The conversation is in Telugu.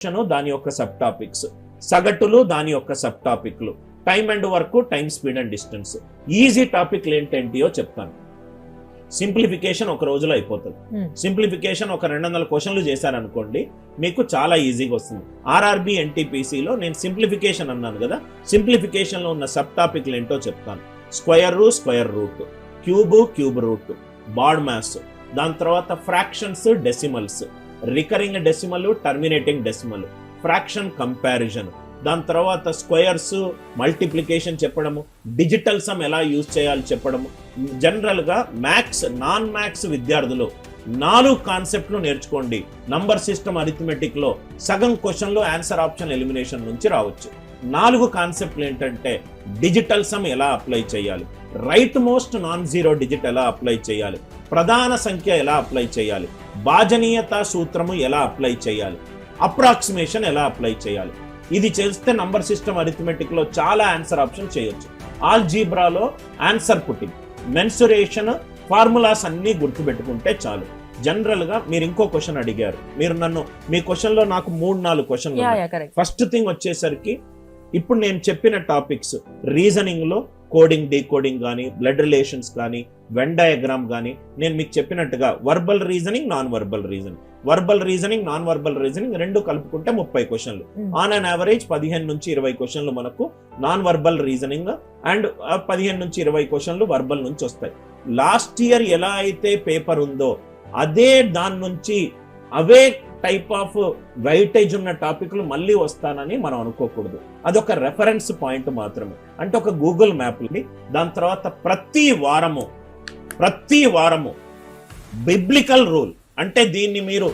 దాని యొక్క సబ్ టాపిక్స్, సగటులు దాని యొక్క సబ్ టాపిక్లు, time and work, time speed and distance. Easy టాపిక్లు ఏంటేంటియో చెప్తాను. సింప్లిఫికేషన్ ఒక రోజులో అయిపోతుంది. సింప్లిఫికేషన్ ఒక 200 క్వశ్చన్లు చేశారనుకోండి, మీకు చాలా ఈజీగా వస్తుంది. ఆర్ఆర్బి ఎన్టీపీసీలో నేను సింప్లిఫికేషన్ అన్నాను కదా, సింప్లిఫికేషన్లో ఉన్న సబ్ టాపిక్లు ఏంటో చెప్తాను. స్క్వేర్ రూట్, క్యూబ్ రూట్, బాడ్ మ్యాథ్స్, దాని తర్వాత fractions, decimals, recurring decimal, terminating decimal, fraction comparison, దాని తర్వాత స్క్వేర్స్, మల్టిప్లికేషన్ చెప్పడము, డిజిటల్ సమ్ ఎలా యూజ్ చేయాలి చెప్పడము. జనరల్గా మ్యాథ్స్, నాన్ మ్యాథ్స్ విద్యార్థులు 4 కాన్సెప్ట్లు నేర్చుకోండి. నంబర్ సిస్టమ్ అరిథమెటిక్లో సగం క్వశ్చన్లో ఆన్సర్ ఆప్షన్ ఎలిమినేషన్ నుంచి రావచ్చు. 4 కాన్సెప్ట్లు ఏంటంటే, డిజిటల్ సమ్ ఎలా అప్లై చేయాలి, right most non zero digit ఎలా అప్లై చేయాలి, ప్రధాన సంఖ్య ఎలా అప్లై చేయాలి, భాజనీయత సూత్రము ఎలా అప్లై చేయాలి, అప్రాక్సిమేషన్ ఎలా అప్లై చేయాలి. ఇది చేస్తే నంబర్ సిస్టమ్ అరిథమెటిక్ లో చాలా ఆన్సర్ ఆప్షన్ చేయొచ్చు. ఆల్జీబ్రాలో ఆన్సర్ పుట్టింగ్, మెన్సురేషన్, ఫార్ములాస్ అన్ని గుర్తుపెట్టుకుంటే చాలు. జనరల్ గా మీరు ఇంకో క్వశ్చన్ అడిగారు, మీరు నన్ను మీ క్వశ్చన్ లో నాకు 3-4 క్వశ్చన్లు. ఫస్ట్ థింగ్ వచ్చేసరికి, ఇప్పుడు నేను చెప్పిన టాపిక్స్ రీజనింగ్ లో కోడింగ్, డీకోడింగ్ కానీ, బ్లడ్ రిలేషన్స్ కానీ, వెన్ డయాగ్రామ్ కానీ, నేను మీకు చెప్పినట్టుగా verbal reasoning, non verbal reasoning, verbal reasoning, non verbal reasoning రెండు కలుపుకుంటే 30 క్వశ్చన్లు. ఆన్ అన్ యావరేజ్ 15 నుంచి 20 క్వశ్చన్లు మనకు నాన్ వర్బల్ రీజనింగ్ అండ్ 15 నుంచి 20 క్వశ్చన్లు వర్బల్ నుంచి వస్తాయి. లాస్ట్ ఇయర్ ఎలా అయితే పేపర్ ఉందో అదే దాని నుంచి అవే టైప్ ఆఫ్ వెయిటేజ్ ఉన్న టాపిక్లు మళ్ళీ వస్తానని మనం అనుకోకూడదు. అదొక రెఫరెన్స్ పాయింట్ మాత్రమే. అంటే ఒక గూగుల్ మ్యాప్ని, దాని తర్వాత ప్రతి వారము బిబ్లికల్ రూల్, అంటే దీన్ని మీరు